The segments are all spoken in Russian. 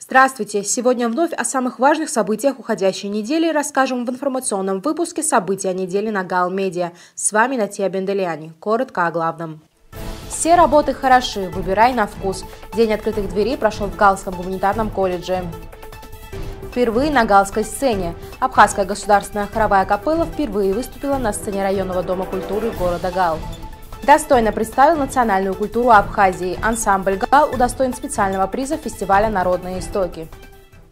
Здравствуйте! Сегодня вновь о самых важных событиях уходящей недели расскажем в информационном выпуске «События недели» на Гал Медиа. С вами Натья Бенделяни. Коротко о главном. Все работы хороши, выбирай на вкус. День открытых дверей прошел в Галском гуманитарном колледже. Впервые на галской сцене. Абхазская государственная хоровая капелла впервые выступила на сцене районного дома культуры города Гал. Достойно представил национальную культуру Абхазии. Ансамбль «Гал» удостоен специального приза фестиваля «Народные истоки».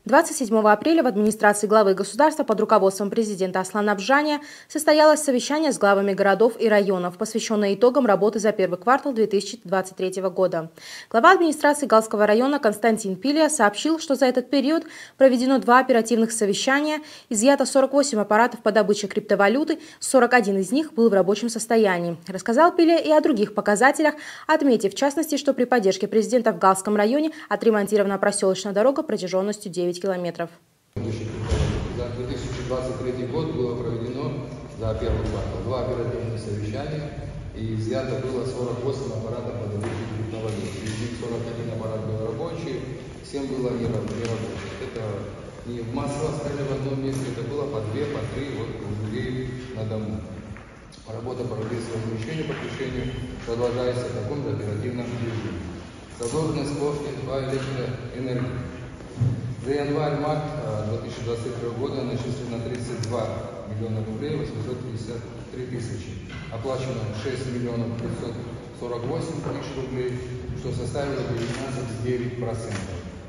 27 апреля в администрации главы государства под руководством президента Аслана Абжания состоялось совещание с главами городов и районов, посвященное итогам работы за первый квартал 2023 года. Глава администрации Галского района Константин Пилия сообщил, что за этот период проведено 2 оперативных совещания, изъято 48 аппаратов по добыче криптовалюты, 41 из них был в рабочем состоянии. Рассказал Пилия и о других показателях, отметив в частности, что при поддержке президента в Галском районе отремонтирована проселочная дорога протяженностью 9 километров. За 2023 год было проведено за первый квартал 2 оперативных совещания и изъято было 48 аппаратов по добыче криптовалют. Из них 41 аппарат был рабочий, 7 было нерабочих. Это не массово стали в одном месте, это было по 2, по 3 людей на дому. Работа по размещению, подключению продолжается в таком же оперативном режиме. Задолженность по электроэнергии. За январь-март 2023 года начислено 32 миллиона рублей 853 тысячи. Оплачено 6 миллионов 548 тысяч рублей, что составило 19,9%.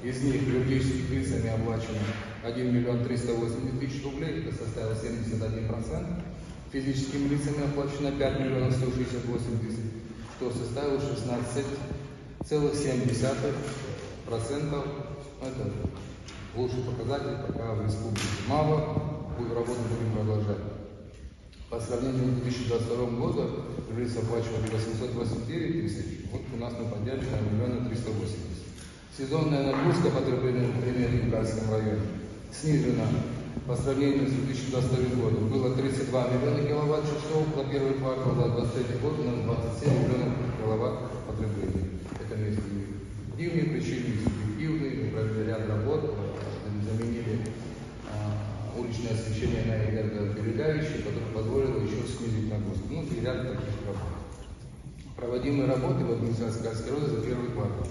Из них юридическими лицами оплачено 1 миллион 380 тысяч рублей, это составило 71%. Физическими лицами оплачено 5 миллионов 168 тысяч, что составило 16,7%. Это лучший показатель пока в республике. Мало, работу будем продолжать. По сравнению с 2022 годом жильцы оплачивали 889 тысяч, вот у нас мы подняли на 1 380 000. Сезонная нагрузка потребления энергии в Галском районе снижена по сравнению с 2022 годом. Было 32 миллиона киловатт-часов на первый квартал, за 2023 год у нас 27 миллионов киловатт потребления. Это есть объективные причины, субъективные. Мы провели ряд работ, заменили уличное освещение на энергосберегающее, которое позволило еще снизить нагрузку. Ну и ряд таких работ. Проводимые работы в администрации Галской района за первый квартал.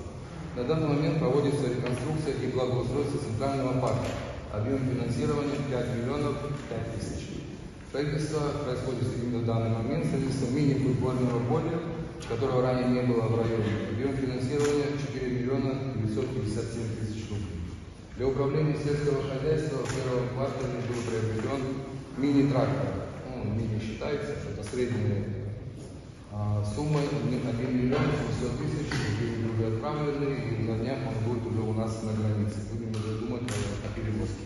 На данный момент проводится реконструкция и благоустройство центрального парка. Объем финансирования 5 миллионов 5 тысяч. Строительство происходит именно в данный момент. Строительство мини-футбольного поля, которого ранее не было в районе. Объем финансирования 4 миллиона 957 тысяч рублей. Для управления сельского хозяйства в первом квартале был приобретен мини-трактор. Мини считается, что это средняя сумма 1 миллион 700 тысяч, которые уже отправлены, и на днях он будет уже у нас на границе. Будем уже думать о перевозке.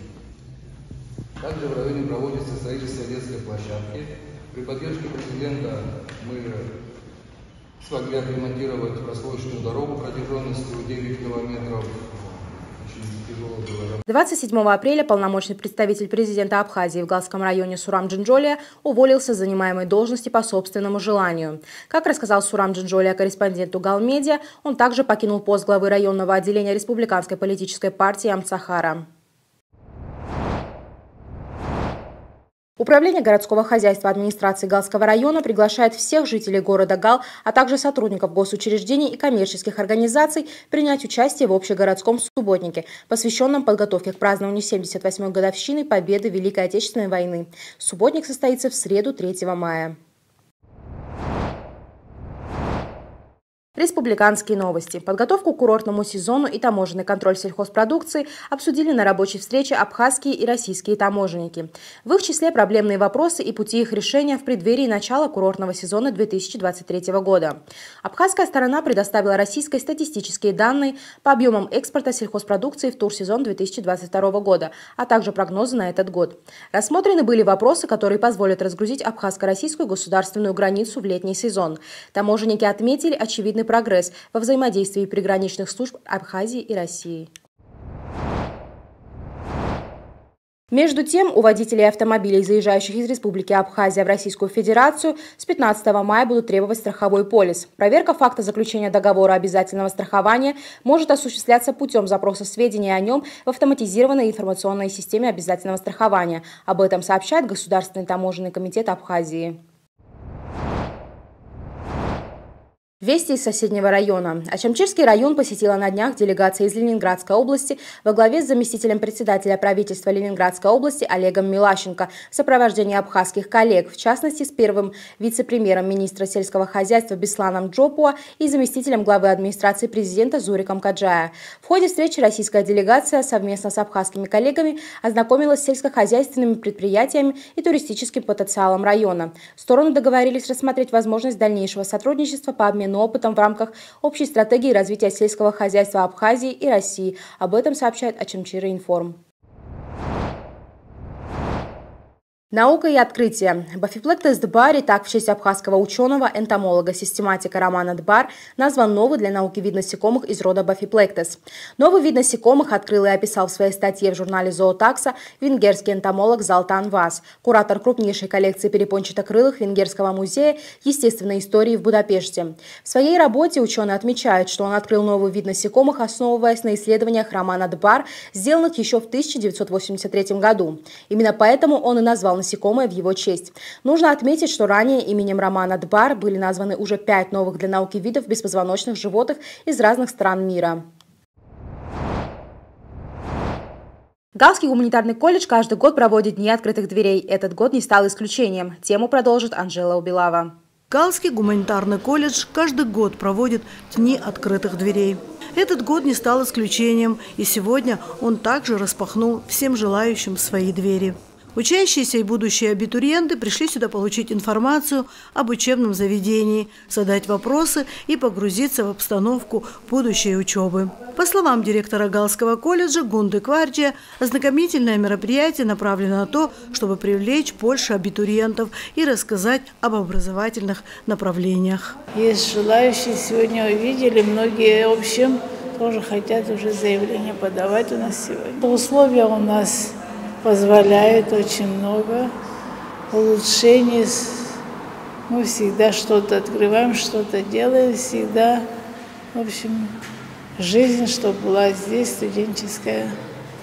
Также в районе проводится строительство детской площадки. При поддержке президента мы смогли отремонтировать проселочную дорогу протяженностью 9 километров. 27 апреля полномочный представитель президента Абхазии в Галском районе Сурам Джинджолия уволился с занимаемой должности по собственному желанию. Как рассказал Сурам Джинджолия корреспонденту Гал Медиа, он также покинул пост главы районного отделения Республиканской политической партии Амцахара. Управление городского хозяйства администрации Галского района приглашает всех жителей города Гал, а также сотрудников госучреждений и коммерческих организаций принять участие в общегородском субботнике, посвященном подготовке к празднованию 78-й годовщины победы в Великой Отечественной войны. Субботник состоится в среду 3 мая. Республиканские новости. Подготовку к курортному сезону и таможенный контроль сельхозпродукции обсудили на рабочей встрече абхазские и российские таможенники. В их числе проблемные вопросы и пути их решения в преддверии начала курортного сезона 2023 года. Абхазская сторона предоставила российской статистические данные по объемам экспорта сельхозпродукции в турсезон 2022 года, а также прогнозы на этот год. Рассмотрены были вопросы, которые позволят разгрузить абхазско-российскую государственную границу в летний сезон. Таможенники отметили очевидный прогресс во взаимодействии приграничных служб Абхазии и России. Между тем, у водителей автомобилей, заезжающих из Республики Абхазия в Российскую Федерацию, с 15 мая будут требовать страховой полис. Проверка факта заключения договора обязательного страхования может осуществляться путем запроса сведений о нем в автоматизированной информационной системе обязательного страхования. Об этом сообщает Государственный таможенный комитет Абхазии. Вести из соседнего района. Ачамчирский район посетила на днях делегация из Ленинградской области во главе с заместителем председателя правительства Ленинградской области Олегом Милащенко в сопровождении абхазских коллег, в частности с первым вице-премьером министра сельского хозяйства Бесланом Джопуа и заместителем главы администрации президента Зуриком Каджая. В ходе встречи российская делегация совместно с абхазскими коллегами ознакомилась с сельскохозяйственными предприятиями и туристическим потенциалом района. Стороны договорились рассмотреть возможность дальнейшего сотрудничества по обмену опытом в рамках общей стратегии развития сельского хозяйства Абхазии и России. Об этом сообщает Ачамчира-Информ. Наука и открытие. Бафиплектес Дбари, так в честь абхазского ученого, энтомолога, систематика Романа Дбар, назван новый для науки вид насекомых из рода Бафиплектес. Новый вид насекомых открыл и описал в своей статье в журнале «Зоотакса» венгерский энтомолог Залтан Вас, куратор крупнейшей коллекции перепончатокрылых Венгерского музея естественной истории в Будапеште. В своей работе ученый отмечает, что он открыл новый вид насекомых, основываясь на исследованиях Романа Дбар, сделанных еще в 1983 году. Именно поэтому он и назвал насекомое в его честь. Нужно отметить, что ранее именем Романа Дбар были названы уже 5 новых для науки видов беспозвоночных животных из разных стран мира. Галский гуманитарный колледж каждый год проводит Дни открытых дверей. Этот год не стал исключением. Тему продолжит Анжела Убилава. Галский гуманитарный колледж каждый год проводит Дни открытых дверей. Этот год не стал исключением, и сегодня он также распахнул всем желающим свои двери. Учащиеся и будущие абитуриенты пришли сюда получить информацию об учебном заведении, задать вопросы и погрузиться в обстановку будущей учебы. По словам директора Галского колледжа Гунды Кварджия, ознакомительное мероприятие направлено на то, чтобы привлечь больше абитуриентов и рассказать об образовательных направлениях. Есть желающие, сегодня увидели, многие, в общем, тоже хотят уже заявление подавать у нас сегодня. Условия у нас позволяет очень много улучшений. Мы всегда что-то открываем, что-то делаем, всегда, в общем, жизнь, чтобы была здесь студенческая,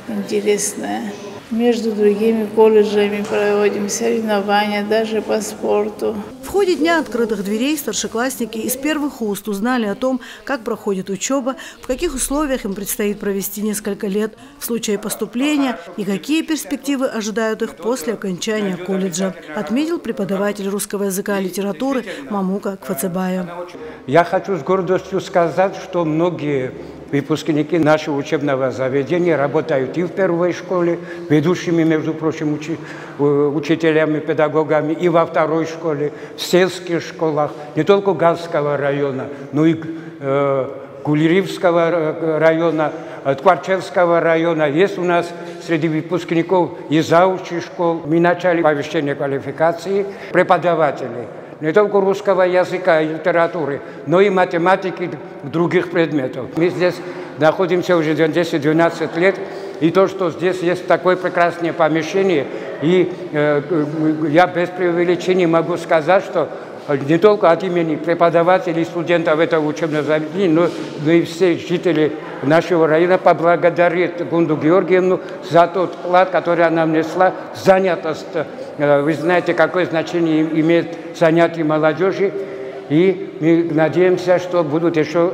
интересная. Между другими колледжами проводим соревнования, даже по спорту. В ходе Дня открытых дверей старшеклассники из первых уст узнали о том, как проходит учеба, в каких условиях им предстоит провести несколько лет в случае поступления и какие перспективы ожидают их после окончания колледжа, отметил преподаватель русского языка и литературы Мамука Квацебая. Я хочу с гордостью сказать, что многие выпускники нашего учебного заведения работают и в первой школе, ведущими, между прочим, учителями, педагогами, и во второй школе, в сельских школах, не только Галского района, но и Гулеривского района, Ткварчевского района. Есть у нас среди выпускников и заучи школ. Мы начали повышение квалификации преподавателей. Не только русского языка и литературы, но и математики и других предметов. Мы здесь находимся уже 10-12 лет, и то, что здесь есть такое прекрасное помещение, и я без преувеличения могу сказать, что не только от имени преподавателей и студентов этого учебного заведения, но и все жители нашего района поблагодарят Гунду Георгиевну за тот вклад, который она внесла в занятость. Вы знаете, какое значение имеет занятие молодежи, и мы надеемся, что будут еще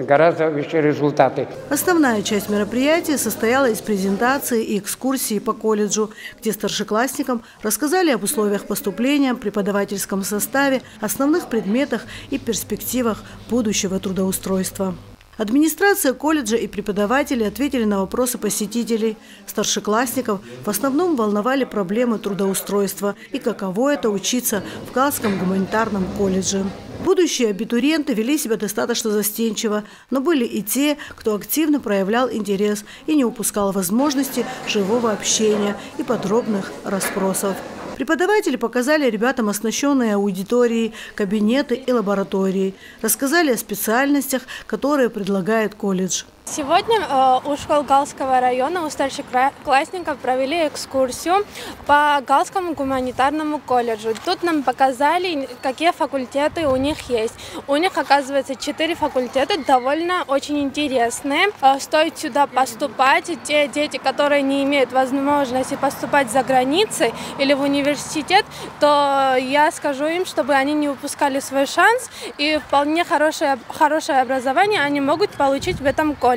гораздо выше результаты. Основная часть мероприятия состояла из презентации и экскурсии по колледжу, где старшеклассникам рассказали об условиях поступления, преподавательском составе, основных предметах и перспективах будущего трудоустройства. Администрация колледжа и преподаватели ответили на вопросы посетителей. Старшеклассников в основном волновали проблемы трудоустройства и каково это учиться в Галском гуманитарном колледже. Будущие абитуриенты вели себя достаточно застенчиво, но были и те, кто активно проявлял интерес и не упускал возможности живого общения и подробных расспросов. Преподаватели показали ребятам оснащенные аудитории, кабинеты и лаборатории. Рассказали о специальностях, которые предлагает колледж. Сегодня у школ Галского района у старшеклассников провели экскурсию по Галскому гуманитарному колледжу. Тут нам показали, какие факультеты у них есть. У них, оказывается, 4 факультета, довольно очень интересные. Стоит сюда поступать. Те дети, которые не имеют возможности поступать за границей или в университет, то я скажу им, чтобы они не упускали свой шанс, и вполне хорошее образование они могут получить в этом колледже.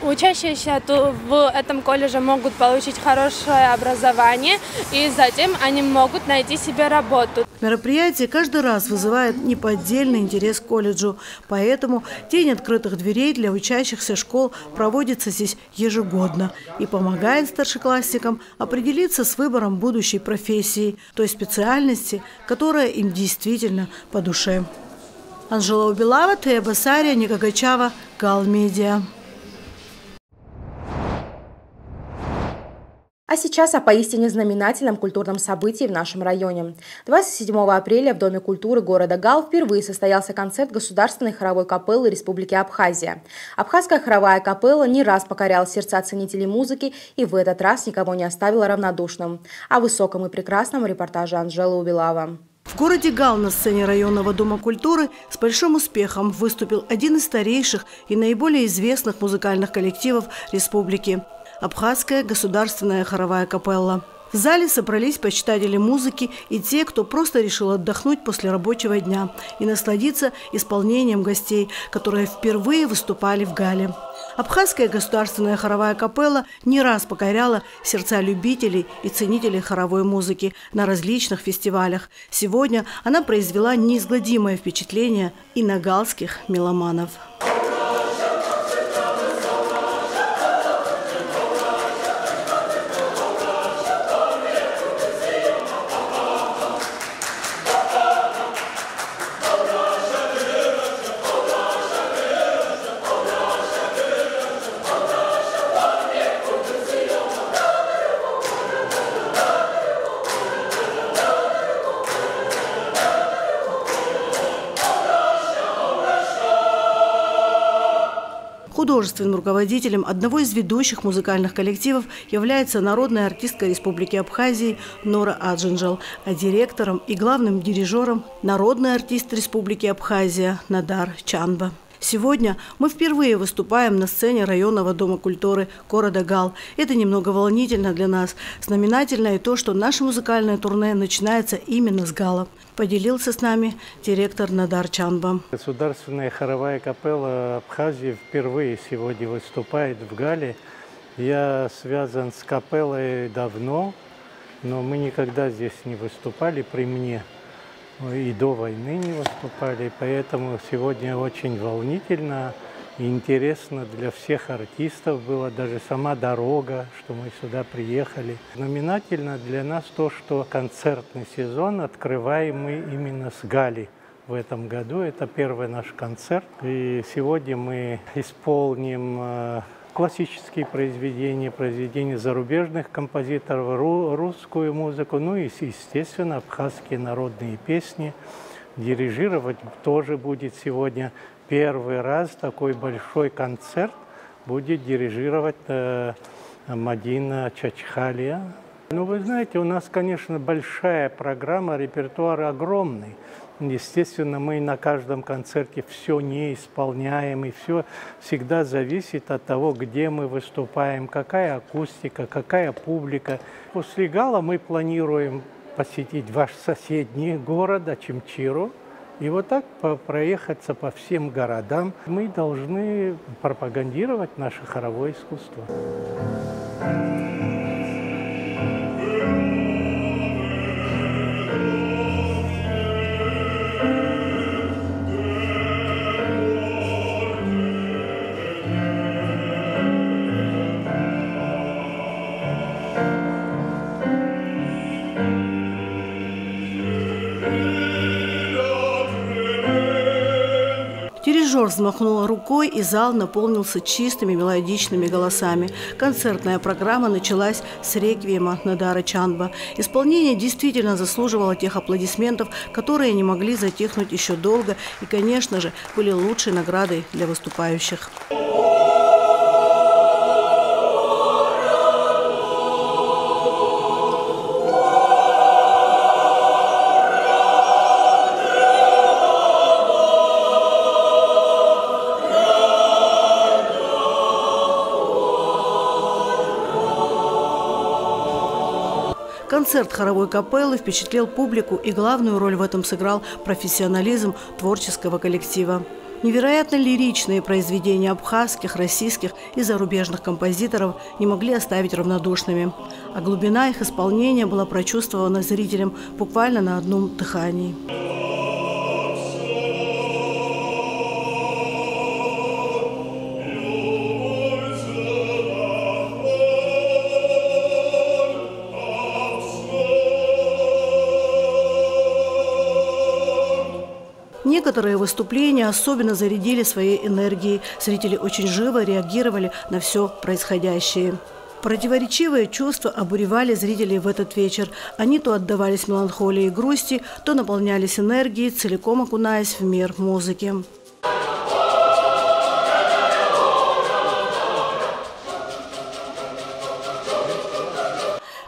Учащиеся в этом колледже могут получить хорошее образование, и затем они могут найти себе работу. Мероприятие каждый раз вызывает неподдельный интерес к колледжу. Поэтому День открытых дверей для учащихся школ проводится здесь ежегодно и помогает старшеклассникам определиться с выбором будущей профессии, той специальности, которая им действительно по душе. Анжела Убилава, Тея Басария, Ника Гачава, Гал Медиа. А сейчас о поистине знаменательном культурном событии в нашем районе. 27 апреля в Доме культуры города Гал впервые состоялся концерт Государственной хоровой капеллы Республики Абхазия. Абхазская хоровая капелла не раз покоряла сердца ценителей музыки и в этот раз никого не оставила равнодушным. О высоком и прекрасном репортаже Анжелы Убилава. В городе Гал на сцене районного дома культуры с большим успехом выступил один из старейших и наиболее известных музыкальных коллективов республики – Абхазская государственная хоровая капелла. В зале собрались почитатели музыки и те, кто просто решил отдохнуть после рабочего дня и насладиться исполнением гостей, которые впервые выступали в Гале. Абхазская государственная хоровая капелла не раз покоряла сердца любителей и ценителей хоровой музыки на различных фестивалях. Сегодня она произвела неизгладимое впечатление и на галских меломанов. Художественным руководителем одного из ведущих музыкальных коллективов является народная артистка Республики Абхазии Нора Аджинджал, а директором и главным дирижером – народный артист Республики Абхазия Надар Чанба. Сегодня мы впервые выступаем на сцене районного дома культуры города Гал. Это немного волнительно для нас. Знаменательно и то, что наше музыкальное турне начинается именно с Гала. Поделился с нами директор Надар Чанба. Государственная хоровая капелла Абхазии впервые сегодня выступает в Гале. Я связан с капеллой давно, но мы никогда здесь не выступали при мне. И до войны не выступали, поэтому сегодня очень волнительно и интересно для всех артистов было, даже сама дорога, что мы сюда приехали. Знаменательно для нас то, что концертный сезон открываем мы именно с Гали в этом году. Это первый наш концерт, и сегодня мы исполним классические произведения зарубежных композиторов, русскую музыку, ну и, естественно, абхазские народные песни. Дирижировать тоже будет сегодня первый раз такой большой концерт. Будет дирижировать Мадина Чачхалия. Ну, вы знаете, у нас, конечно, большая программа, репертуар огромный. Естественно, мы на каждом концерте все не исполняем, и все всегда зависит от того, где мы выступаем, какая акустика, какая публика. После Гала мы планируем посетить ваш соседний город Очимчиру и вот так проехаться по всем городам. Мы должны пропагандировать наше хоровое искусство. Дирижер взмахнул рукой, и зал наполнился чистыми мелодичными голосами. Концертная программа началась с реквиема Надара Чанба. Исполнение действительно заслуживало тех аплодисментов, которые не могли затихнуть еще долго и, конечно же, были лучшей наградой для выступающих. Концерт хоровой капеллы впечатлил публику, и главную роль в этом сыграл профессионализм творческого коллектива. Невероятно лиричные произведения абхазских, российских и зарубежных композиторов не могли оставить равнодушными. А глубина их исполнения была прочувствована зрителям буквально на одном дыхании. Некоторые выступления особенно зарядили своей энергией. Зрители очень живо реагировали на все происходящее. Противоречивые чувства обуревали зрителей в этот вечер. Они то отдавались меланхолии и грусти, то наполнялись энергией, целиком окунаясь в мир музыки.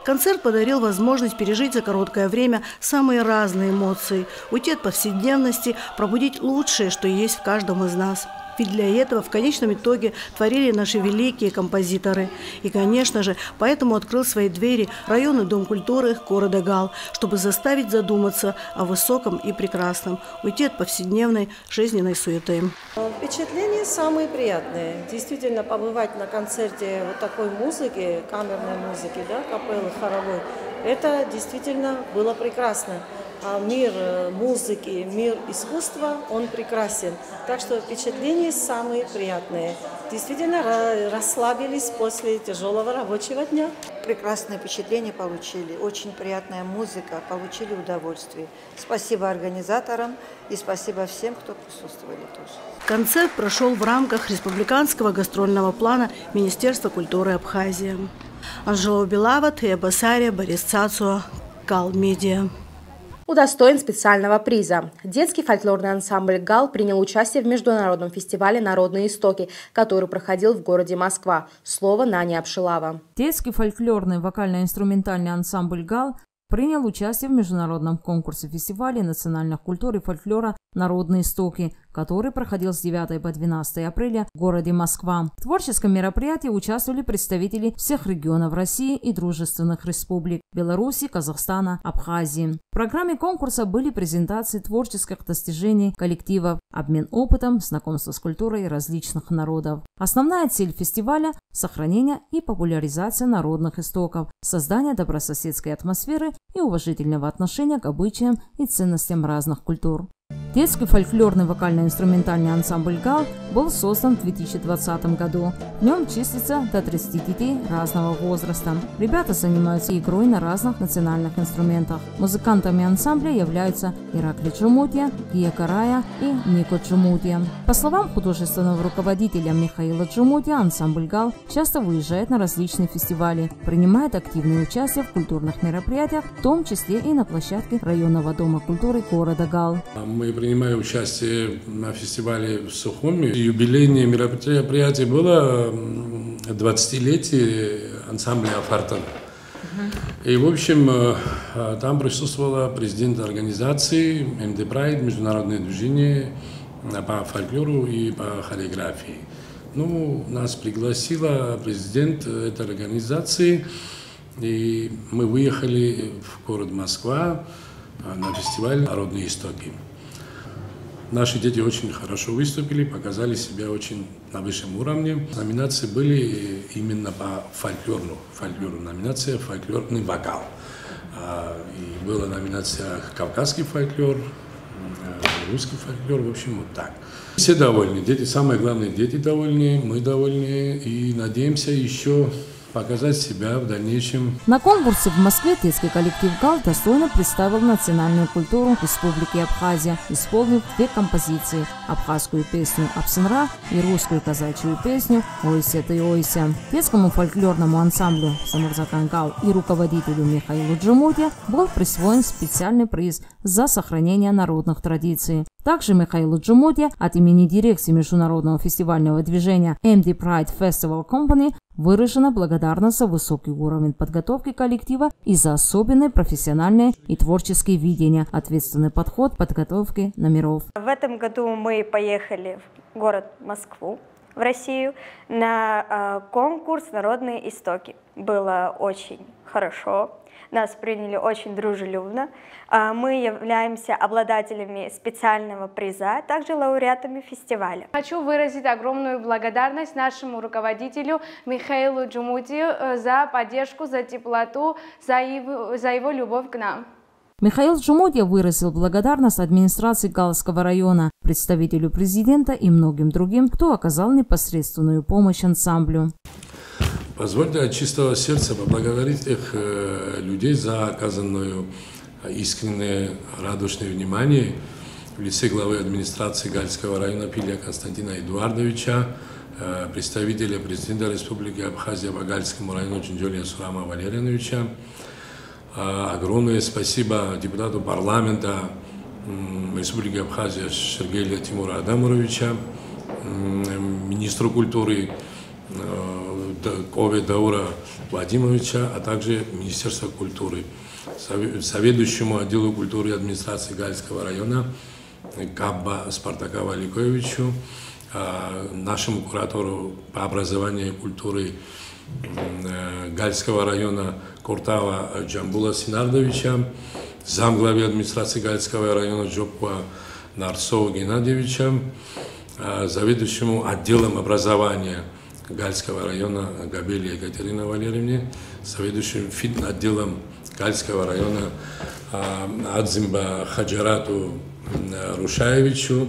Концерт подарил возможность пережить за короткое время самые разные эмоции, уйти от повседневности, пробудить лучшее, что есть в каждом из нас. Ведь для этого в конечном итоге творили наши великие композиторы. И, конечно же, поэтому открыл свои двери районный дом культуры города Гал, чтобы заставить задуматься о высоком и прекрасном, уйти от повседневной жизненной суеты. Впечатления самые приятные. Действительно, побывать на концерте вот такой музыки, камерной музыки, да, капеллы, хоровой, это действительно было прекрасно. А мир музыки, мир искусства, он прекрасен. Так что впечатления самые приятные. Действительно расслабились после тяжелого рабочего дня. Прекрасное впечатление получили, очень приятная музыка, получили удовольствие. Спасибо организаторам и спасибо всем, кто присутствовали тоже. Концерт прошел в рамках республиканского гастрольного плана Министерства культуры Абхазии. Анжела Белава, Тея Басария, Борис Цацуа, Гал Медиа. Удостоен специального приза. Детский фольклорный ансамбль «Гал» принял участие в международном фестивале «Народные истоки», который проходил в городе Москва. Слово Нани Абшилава. Детский фольклорный вокально-инструментальный ансамбль «Гал» принял участие в международном конкурсе фестиваля национальных культур и фольклора «Народные истоки», который проходил с 9 по 12 апреля в городе Москва. В творческом мероприятии участвовали представители всех регионов России и дружественных республик – Беларуси, Казахстана, Абхазии. В программе конкурса были презентации творческих достижений коллективов, обмен опытом, знакомство с культурой различных народов. Основная цель фестиваля – сохранение и популяризация народных истоков, создание добрососедской атмосферы и уважительного отношения к обычаям и ценностям разных культур. Детский фольклорный вокально-инструментальный ансамбль «Гал» был создан в 2020 году. В нем числится до 30 детей разного возраста. Ребята занимаются игрой на разных национальных инструментах. Музыкантами ансамбля являются Иракли Джумутья, Кия Карая и Нико Джумутья. По словам художественного руководителя Михаила Джумутья, ансамбль «Гал» часто выезжает на различные фестивали, принимает активное участие в культурных мероприятиях, в том числе и на площадке районного дома культуры города Гал. Мы принимаем участие на фестивале в Сухуми. Юбилейное мероприятие было 20-летие ансамбля «Афартан». И, в общем, там присутствовала президент организации МД Прайд, международное движение по фольклору и по хореографии. Ну, нас пригласила президент этой организации, и мы выехали в город Москва на фестиваль «Народные истоки». Наши дети очень хорошо выступили, показали себя очень на высшем уровне. Номинации были именно по фольклору. Номинация «Фольклорный вокал». И была номинация «Кавказский фольклор», «Русский фольклор», в общем, вот так. Все довольны. Дети, самое главное, дети довольны, мы довольны и надеемся еще показать себя в дальнейшем. На конкурсе в Москве детский коллектив «Гал» достойно представил национальную культуру Республики Абхазия, исполнив две композиции – абхазскую песню «Апсынра» и русскую казачью песню «Ойся ты ойся». Детскому фольклорному ансамблю «Самурзакан Гал» и руководителю Михаилу Джумутья был присвоен специальный приз за сохранение народных традиций. Также Михаилу Джумутья от имени дирекции международного фестивального движения MD Pride Festival Company выражена благодарность за высокий уровень подготовки коллектива и за особенное профессиональное и творческое видение, ответственный подход к подготовке номеров. В этом году мы поехали в город Москву, в Россию на конкурс «Народные истоки». Было очень хорошо. Нас приняли очень дружелюбно. Мы являемся обладателями специального приза, также лауреатами фестиваля. Хочу выразить огромную благодарность нашему руководителю Михаилу Джумутию за поддержку, за теплоту, за его любовь к нам. Михаил Джумутия выразил благодарность администрации Галского района, представителю президента и многим другим, кто оказал непосредственную помощь ансамблю. Позвольте от чистого сердца поблагодарить тех людей за оказанное искреннее радушное внимание в лице главы администрации Гальского района Пилия Константина Эдуардовича, представителя президента Республики Абхазия по Гальскому району Джинджолия Сурама Валерьяновича. Огромное спасибо депутату парламента Республики Абхазия Сергея Тимура Адамуровича, министру культуры Кове Даура Вадимовича, а также Министерства культуры, заведующему отделу культуры и администрации Гальского района Кабба Спартака Валиковичу, нашему куратору по образованию и культуре Гальского района Куртава Джамбула Синардовича, замглаве администрации Гальского района Джоппа Нарсова Геннадьевича, заведующему отделом образования Гальского района Габели Екатерине Валерьевне, заведующим отделом Гальского района Адзимба Хаджарату Рушаевичу.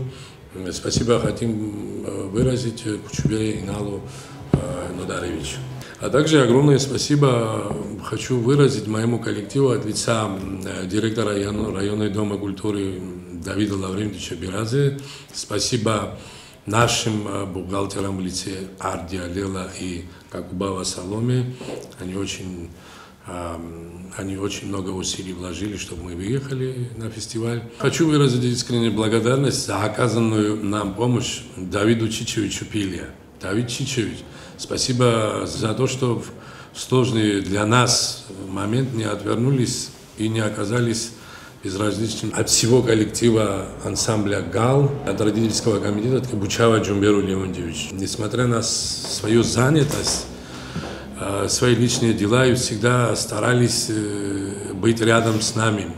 Спасибо хотим выразить Кучубере Иналу Нодаревичу. А также огромное спасибо хочу выразить моему коллективу от лица директора районного дома культуры Давида Лаврентьевича Бирадзе. Спасибо нашим бухгалтерам в лице Арди Алела и Какубава Саломе. Они очень много усилий вложили, чтобы мы выехали на фестиваль. Хочу выразить искреннюю благодарность за оказанную нам помощь Давиду Чичевичу Пилия. Давид Чичевич, спасибо за то, что в сложный для нас момент не отвернулись и не оказались безразличным от всего коллектива ансамбля ГАЛ, от родительского комитета Ткачева Джумберу Леонтьевичу. Несмотря на свою занятость, свои личные дела, и всегда старались быть рядом с нами.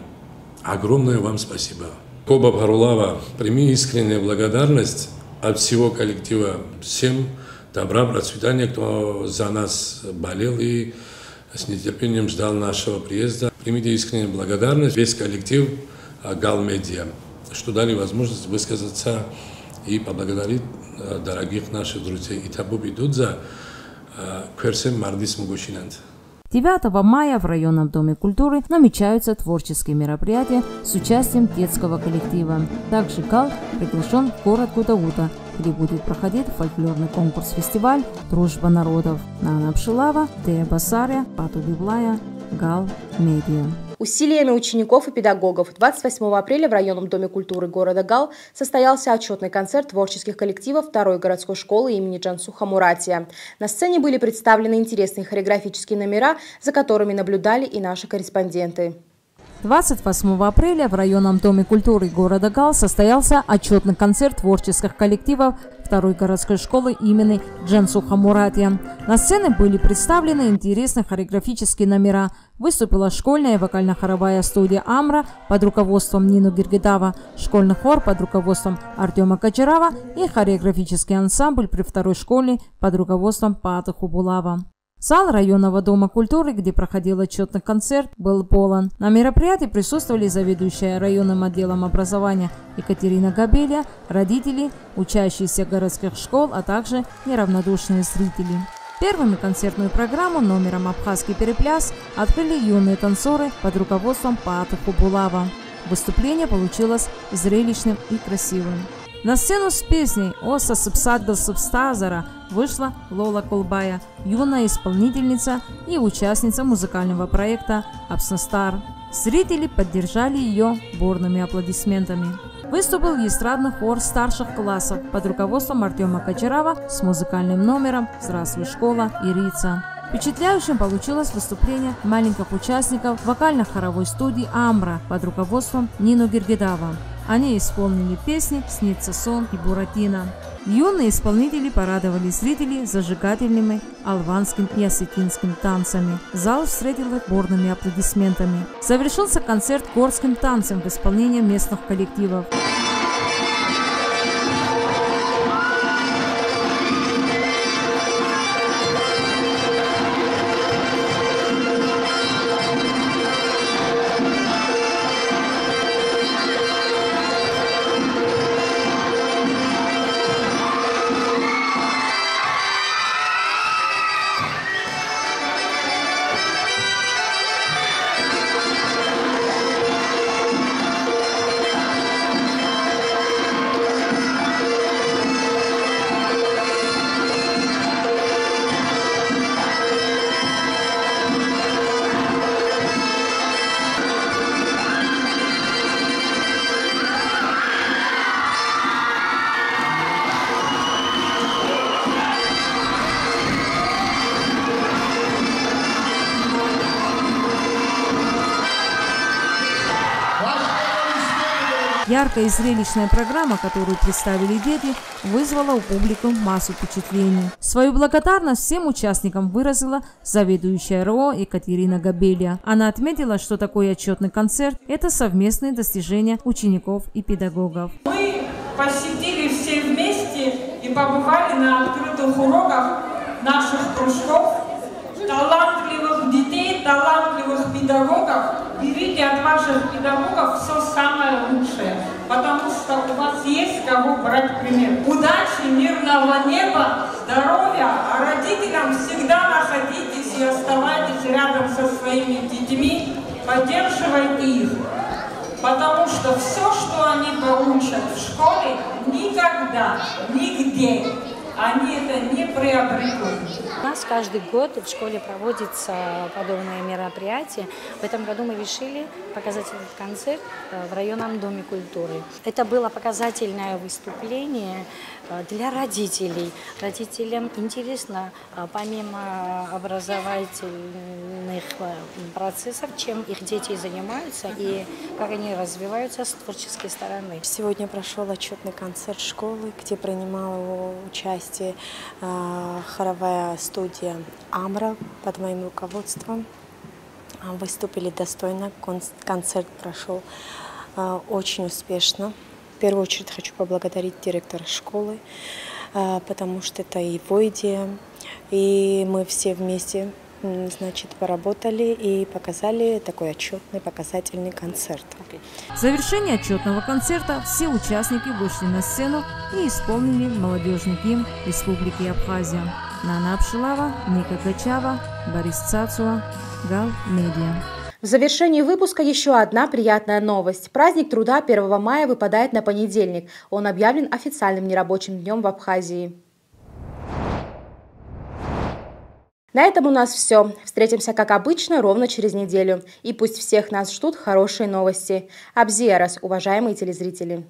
Огромное вам спасибо. Коба Парулава, прими искреннюю благодарность от всего коллектива. Всем добра, процветания, кто за нас болел и с нетерпением ждал нашего приезда. Примите искреннюю благодарность весь коллектив Гал Медиа, что дали возможность высказаться и поблагодарить дорогих наших друзей. И табу Бидудза, Кверсем Мардис Мугушинант. 9 мая в районном доме культуры намечаются творческие мероприятия с участием детского коллектива. Также ГАЛ приглашен в город Гутаута, где будет проходить фольклорный конкурс-фестиваль «Дружба народов». Нана Пшилава, Тея Басаря, Пату Библая, ГАЛ Медиа. Усилиями учеников и педагогов 28 апреля в районном доме культуры города Гал состоялся отчетный концерт творческих коллективов второй городской школы имени Джансуха Муратия. На сцене были представлены интересные хореографические номера, за которыми наблюдали и наши корреспонденты. 28 апреля в районном доме культуры города Гал состоялся отчетный концерт творческих коллективов второй городской школы имени Джансуха Муратия. На сцене были представлены интересные хореографические номера. Выступила школьная вокально-хоровая студия «Амра» под руководством Нину Гиргидава, школьный хор под руководством Артема Качарава и хореографический ансамбль при второй школе под руководством Паты Хубулава. Зал районного дома культуры, где проходил отчетный концерт, был полон. На мероприятии присутствовали заведующая районным отделом образования Екатерина Габеля, родители, учащиеся городских школ, а также неравнодушные зрители. Первыми концертную программу номером «Абхазский перепляс» открыли юные танцоры под руководством Паты Хубулава. Выступление получилось зрелищным и красивым. На сцену с песней «Оса Сыпсадгал Сыпстазара» вышла Лола Колбая, юная исполнительница и участница музыкального проекта «Апснастар». Зрители поддержали ее бурными аплодисментами. Выступил эстрадный хор старших классов под руководством Артема Качарава с музыкальным номером «Здравствуй, школа» и «Рица». Впечатляющим получилось выступление маленьких участников вокально-хоровой студии «Амра» под руководством Нину Гиргидава. Они исполнили песни «Снится сон» и «Буратино». Юные исполнители порадовали зрителей зажигательными албанским и осетинским танцами. Зал встретил их бурными аплодисментами. Завершился концерт горским танцем в исполнении местных коллективов. Яркая и зрелищная программа, которую представили дети, вызвала у публики массу впечатлений. Свою благодарность всем участникам выразила заведующая РО Екатерина Габелия. Она отметила, что такой отчетный концерт – это совместные достижения учеников и педагогов. Мы посетили все вместе и побывали на открытых уроках наших кружков, талантливых детей, талантливых педагогов. Берите от ваших педагогов все самое лучшее, потому что у вас есть кого брать пример. Удачи, мирного неба, здоровья, а родителям всегда находитесь и оставайтесь рядом со своими детьми, поддерживайте их, потому что все, что они получат в школе, никогда, нигде они это не приобретут. У нас каждый год в школе проводится подобное мероприятие. В этом году мы решили показать этот концерт в районном доме культуры. Это было показательное выступление для родителей. Родителям интересно, помимо образовательных процессов, чем их дети занимаются и как они развиваются с творческой стороны. Сегодня прошел отчетный концерт школы, где принимала участие хоровая студия «Амра» под моим руководством. Выступили достойно, концерт прошел очень успешно. В первую очередь хочу поблагодарить директора школы, потому что это его идея. И мы все вместе, значит, поработали и показали такой отчетный, показательный концерт. В завершении отчетного концерта все участники вышли на сцену и исполнили молодежный гимн Республики Абхазия. Нана Абшилава, Ника Гачава, Борис Цацуа, Гал Медиа. В завершении выпуска еще одна приятная новость. Праздник труда 1 мая выпадает на понедельник. Он объявлен официальным нерабочим днем в Абхазии. На этом у нас все. Встретимся, как обычно, ровно через неделю. И пусть всех нас ждут хорошие новости. Абзиарас, уважаемые телезрители.